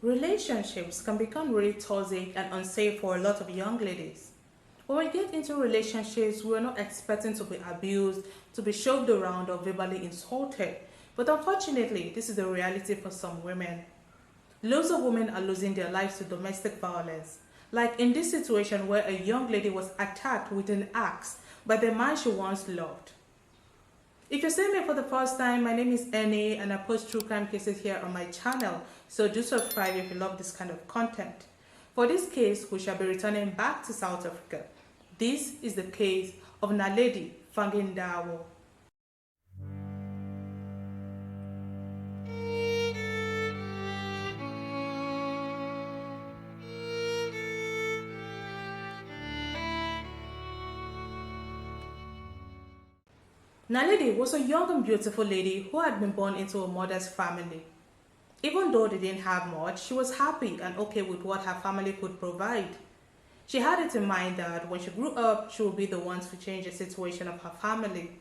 Relationships can become really toxic and unsafe for a lot of young ladies. When we get into relationships, we are not expecting to be abused, to be shoved around, or verbally insulted. But unfortunately, this is the reality for some women. Loads of women are losing their lives to domestic violence. Like in this situation where a young lady was attacked with an axe by the man she once loved. If you're seeing me for the first time, my name is Annie and I post true crime cases here on my channel, so do subscribe if you love this kind of content. For this case, we shall be returning back to South Africa. This is the case of Naledi PHANGINDAWO. Naledi was a young and beautiful lady who had been born into a modest family. Even though they didn't have much, she was happy and okay with what her family could provide. She had it in mind that when she grew up, she would be the one to change the situation of her family.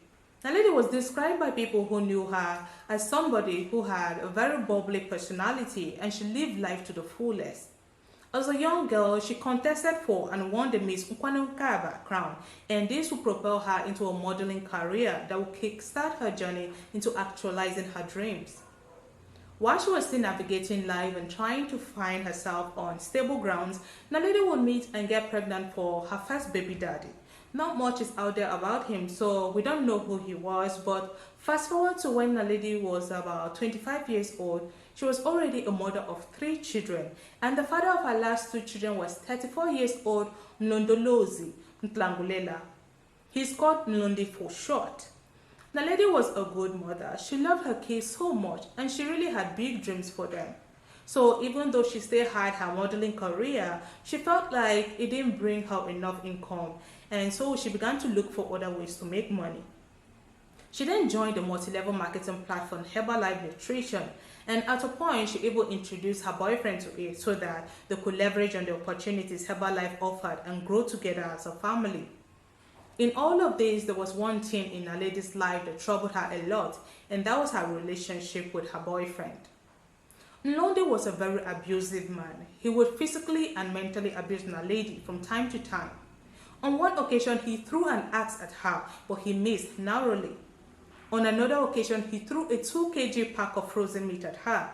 Naledi was described by people who knew her as somebody who had a very bubbly personality and she lived life to the fullest. As a young girl, she contested for and won the Miss Nkwanukaba crown, and this would propel her into a modeling career that would kickstart her journey into actualizing her dreams. While she was still navigating life and trying to find herself on stable grounds, Naledi would meet and get pregnant for her first baby daddy. Not much is out there about him, so we don't know who he was, but fast forward to when Naledi was about 25 years old, she was already a mother of 3 children, and the father of her last 2 children was 34 years old Mlondolozi Ntlangulela. He's called Mlondi for short. Naledi was a good mother. She loved her kids so much and she really had big dreams for them. So even though she still had her modeling career, she felt like it didn't bring her enough income, and so she began to look for other ways to make money. She then joined the multi-level marketing platform Herbalife Nutrition, and at a point she even introduced her boyfriend to it so that they could leverage on the opportunities Herbalife offered and grow together as a family. In all of this, there was one thing in Naledi's life that troubled her a lot, and that was her relationship with her boyfriend. Naledi was a very abusive man. He would physically and mentally abuse Naledi from time to time. On one occasion, he threw an axe at her, but he missed narrowly. On another occasion, he threw a 2 kg pack of frozen meat at her.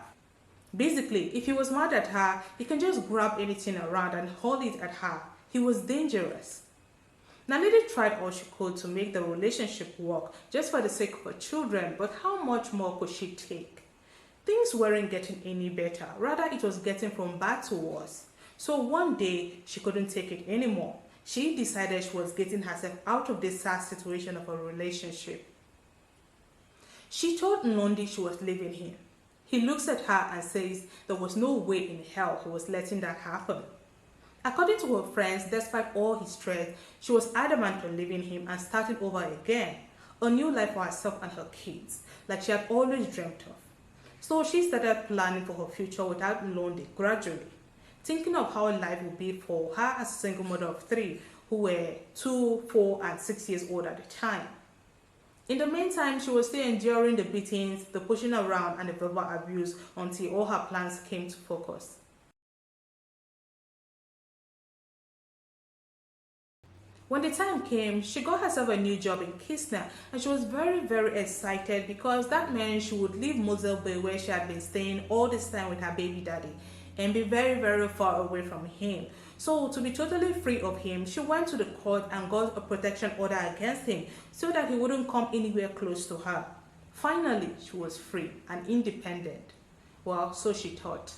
Basically, if he was mad at her, he can just grab anything around and hold it at her. He was dangerous. Naledi tried all she could to make the relationship work just for the sake of her children, but how much more could she take? Things weren't getting any better, rather it was getting from bad to worse. So one day, she couldn't take it anymore. She decided she was getting herself out of this sad situation of a relationship. She told Nlondi she was leaving him. He looks at her and says there was no way in hell he was letting that happen. According to her friends, despite all his threats, she was adamant on leaving him and starting over again, a new life for herself and her kids, like she had always dreamt of. So she started planning for her future without Nlondi gradually, thinking of how life would be for her as a single mother of 3 who were 2, 4, and 6 years old at the time. In the meantime, she was still enduring the beatings, the pushing around, and the verbal abuse until all her plans came to focus. When the time came, she got herself a new job in Kisna, and she was very excited because that meant she would leave Moselle Bay where she had been staying all this time with her baby daddy and be very far away from him. So to be totally free of him, she went to the court and got a protection order against him so that he wouldn't come anywhere close to her. Finally, she was free and independent. Well, so she thought.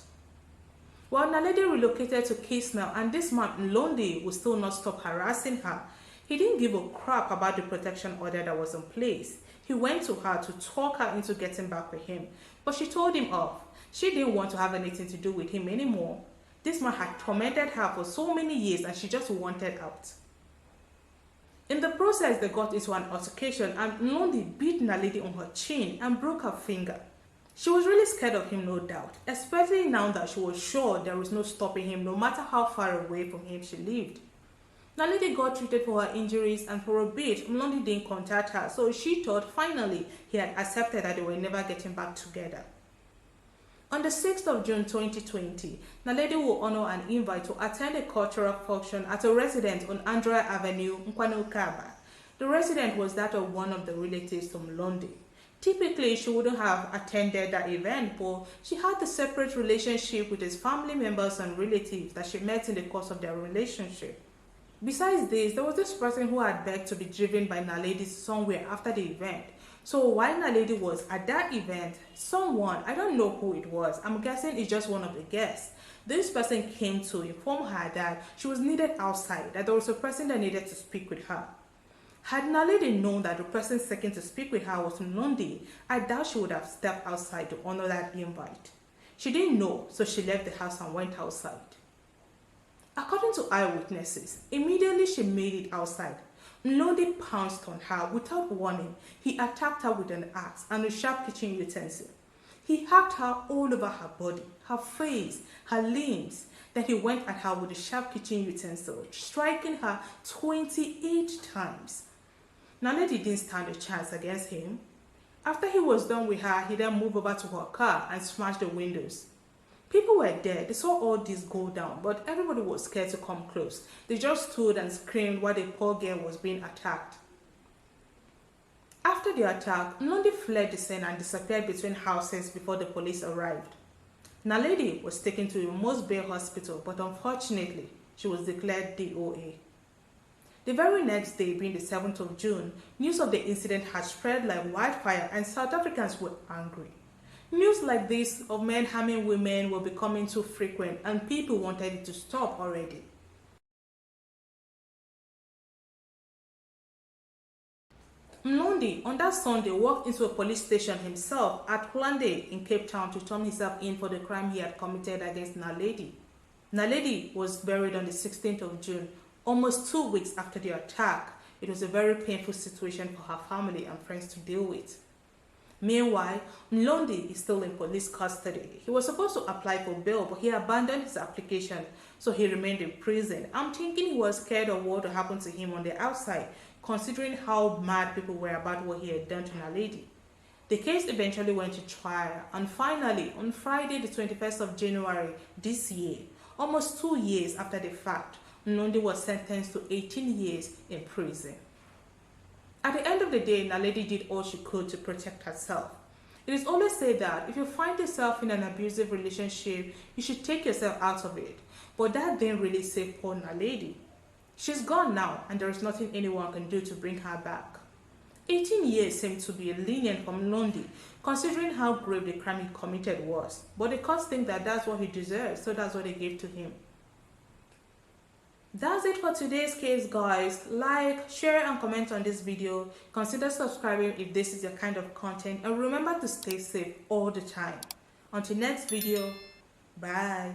While Naledi relocated to Kisna, and this man Nlondi would still not stop harassing her. He didn't give a crap about the protection order that was in place. He went to her to talk her into getting back with him, but she told him off. She didn't want to have anything to do with him anymore. This man had tormented her for so many years and she just wanted out. In the process, they got into an altercation and Nlondi beat Naledi on her chin and broke her finger. She was really scared of him, no doubt, especially now that she was sure there was no stopping him no matter how far away from him she lived. Naledi got treated for her injuries, and for a bit, Nlondi didn't contact her, so she thought finally he had accepted that they were never getting back together. On the 6th of June 2020, Naledi will honor an invite to attend a cultural function at a residence on Andrea Avenue, Nkwanukaba. The residence was that of one of the relatives from Naledi. Typically, she wouldn't have attended that event, but she had a separate relationship with his family members and relatives that she met in the course of their relationship. Besides this, there was this person who had begged to be driven by Naledi somewhere after the event. So while Naledi was at that event, someone, I don't know who it was, I'm guessing it's just one of the guests, this person came to inform her that she was needed outside, that there was a person that needed to speak with her. Had Naledi known that the person seeking to speak with her was Naledi, I doubt she would have stepped outside to honor that invite. She didn't know, so she left the house and went outside. According to eyewitnesses, immediately she made it outside, Naledi pounced on her without warning. He attacked her with an axe and a sharp kitchen utensil. He hacked her all over her body, her face, her limbs. Then he went at her with a sharp kitchen utensil, striking her 28 times. Naledi didn't stand a chance against him. After he was done with her, he then moved over to her car and smashed the windows. People were there, they saw all this go down, but everybody was scared to come close. They just stood and screamed while the poor girl was being attacked. After the attack, Naledi fled the scene and disappeared between houses before the police arrived. Naledi was taken to Amos Bay Hospital, but unfortunately, she was declared DOA. The very next day, being the 7th of June, news of the incident had spread like wildfire and South Africans were angry. News like this of men harming women were becoming too frequent and people wanted it to stop already. Naledi on that Sunday walked into a police station himself at Plande in Cape Town to turn himself in for the crime he had committed against Naledi. Naledi was buried on the 16th of June, almost 2 weeks after the attack. It was a very painful situation for her family and friends to deal with. Meanwhile, Naledi is still in police custody. He was supposed to apply for bail, but he abandoned his application, so he remained in prison. I'm thinking he was scared of what would happen to him on the outside, considering how mad people were about what he had done to Naledi. The case eventually went to trial, and finally, on Friday, the 21st of January this year, almost 2 years after the fact, Naledi was sentenced to 18 years in prison. At the end of the day, Naledi did all she could to protect herself. It is always said that if you find yourself in an abusive relationship, you should take yourself out of it. But that didn't really save poor Naledi. She's gone now, and there is nothing anyone can do to bring her back. 18 years seemed to be lenient from Naledi, considering how grave the crime he committed was. But the courts think that that's what he deserves, so that's what they gave to him. That's it for today's case, guys. Like, share and comment on this video. Consider subscribing if this is your kind of content, and remember to stay safe all the time. Until next video, bye.